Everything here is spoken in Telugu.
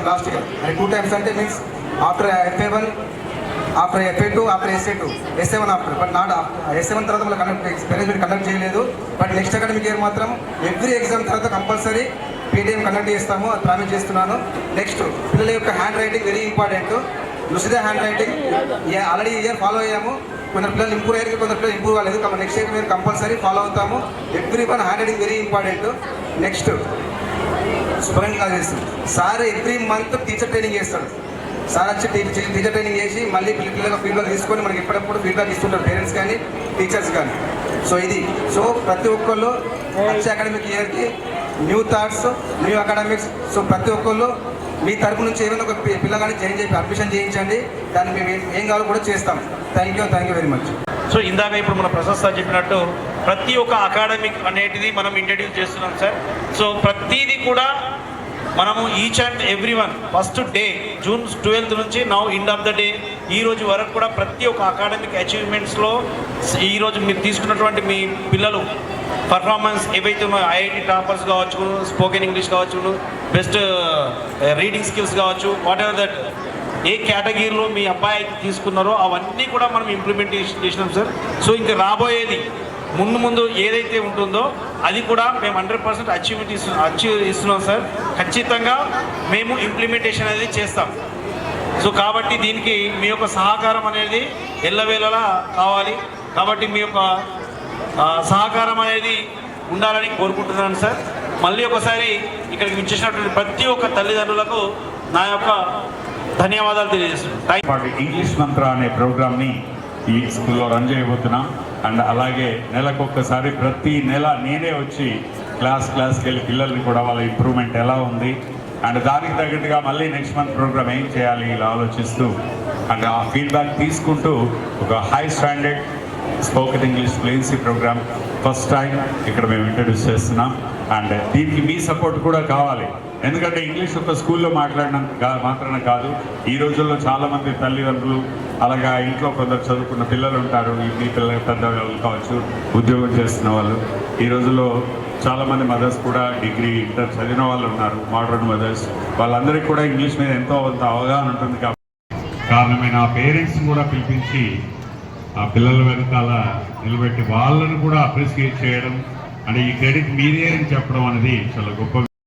Last year. అది 2 times అంటే means after FA1, after FA2, after SA2, SA1 after. But not SA1 తర్వాత మళ్ళీ మేనేజ్మెంట్ కండక్ట్ చేయలేదు. బట్ నెక్స్ట్ అకాడమిక్ ఇయర్ మాత్రం ఎవ్రీ ఎగ్జామ్ తర్వాత కంపల్సరీ PTM కండక్ట్ చేస్తాము, అది ప్రామిస్ చేస్తున్నాను. నెక్స్ట్ పిల్లల యొక్క హ్యాండ్ రైటింగ్ వెరీ ఇంపార్టెంట్. లుసిద handwriting already year follow అయ్యాము. కొందరు పిల్లలు ఇంప్రూవ్ అయ్యారు, కొందరు పిల్లలు ఇంప్రూవ్ కాలేదు. కాబట్టి నెక్స్ట్ ఇయర్ మేము కంపల్సరీ ఫాలో అవుతాము. Every one hand writing very important. Next spoken classes sir every month teacher training చేస్తాడు. సార్ వచ్చి టీచర్ ట్రైనింగ్ చేసి మళ్ళీ పిల్లలకు ఫీడ్బ్యాక్ తీసుకొని మనకి ఎప్పుడప్పుడు ఫీడ్బ్యాక్ ఇస్తుంటారు, పేరెంట్స్ కానీ టీచర్స్ కానీ. సో ఇది ప్రతి ఒక్కళ్ళు వచ్చే అకాడమిక్ ఇయర్కి new thoughts, new academics. So ప్రతి ఒక్కళ్ళు మీ తరపు నుంచి ఏమైనా ఒక పిల్లగాని జాయిన్ చేసి అడ్మిషన్ చేయించండి. దాన్ని మేము ఏం కావాలో కూడా చేస్తాం. Thank you very much. So ఇందాక ఇప్పుడు మన ప్రసాద్ సార్ చెప్పినట్టు ప్రతి ఒక్క అకాడమిక్ అనేటిది మనం ఇంట్రడ్యూస్ చేస్తున్నాం సార్. సో ప్రతిదీ కూడా మనము each and every one first day June 12th నుంచి now end of the day ఈ రోజు వరకు కూడా ప్రతి ఒక్క అకాడమిక్ అచీవ్మెంట్స్లో ఈరోజు మీరు తీసుకున్నటువంటి మీ పిల్లలు పర్ఫార్మెన్స్ ఏవైతే ఉన్నాయో, IIT టాపర్స్ కావచ్చు, స్పోకెన్ ఇంగ్లీష్ కావచ్చు, బెస్ట్ రీడింగ్ స్కిల్స్ కావచ్చు, వాట్ ఎవర్ దట్ ఏ కేటగిరీలో మీ అబ్బాయి అయితే తీసుకున్నారో అవన్నీ కూడా మనం ఇంప్లిమెంట్ చేసినాం సార్. సో ఇంకా రాబోయేది ముందు ఏదైతే ఉంటుందో అది కూడా మేము 100% అచీవ్మెంట్ ఇస్తున్నాం సార్. ఖచ్చితంగా మేము ఇంప్లిమెంటేషన్ అనేది చేస్తాం. సో కాబట్టి దీనికి మీ యొక్క సహకారం అనేది ఎల్లవేళలా కావాలి. కాబట్టి మీ యొక్క సహకారం అనేది ఉండాలని కోరుకుంటున్నాను సార్. మళ్ళీ ఒకసారి ఇక్కడికి విచ్చేసినటువంటి ప్రతి ఒక్క తల్లిదండ్రులకు నా యొక్క ధన్యవాదాలు తెలియజేస్తున్నాను. ఇంగ్లీష్ మంత్ర అనే ప్రోగ్రామ్ని ఈ స్కూల్లో రన్ చేయబోతున్నాం. అండ్ అలాగే నెలకొక్కసారి ప్రతి నెల నేనే వచ్చి క్లాస్కి వెళ్ళి పిల్లల్ని కూడా వాళ్ళ ఇంప్రూవ్మెంట్ ఎలా ఉంది అండ్ దానికి తగ్గట్టుగా మళ్ళీ నెక్స్ట్ మంత్ ప్రోగ్రామ్ ఏం చేయాలి ఇలా ఆలోచిస్తూ అండ్ ఆ ఫీడ్బ్యాక్ తీసుకుంటూ ఒక high standard spoken English fluency program first time ఇక్కడ మేము ఇంట్రడ్యూస్ చేస్తున్నాం. అండ్ దీనికి మీ సపోర్ట్ కూడా కావాలి. ఎందుకంటే ఇంగ్లీష్ ఒక స్కూల్లో మాట్లాడినంత మాత్రమే కాదు. ఈ రోజుల్లో చాలామంది తల్లిదండ్రులు అలాగా ఇంట్లో కొందరు చదువుకున్న పిల్లలు ఉంటారు. మీ పిల్లలు పెద్దవాళ్ళు కావచ్చు, ఉద్యోగం చేస్తున్న వాళ్ళు. ఈ రోజుల్లో చాలామంది మదర్స్ కూడా డిగ్రీ ఇంటర్ చదివిన వాళ్ళు ఉన్నారు, మోడర్న్ మదర్స్. వాళ్ళందరికీ కూడా ఇంగ్లీష్ మీద ఎంతో కొంత అవగాహన ఉంటుంది. కాబట్టి కారణమైన ఆ పేరెంట్స్ని కూడా పిలిపించి ఆ పిల్లల వెనకాల నిలబెట్టి వాళ్ళను కూడా అప్రిషియేట్ చేయడం అంటే ఈ క్రెడిట్ మీదే అని చెప్పడం అనేది చాలా గొప్ప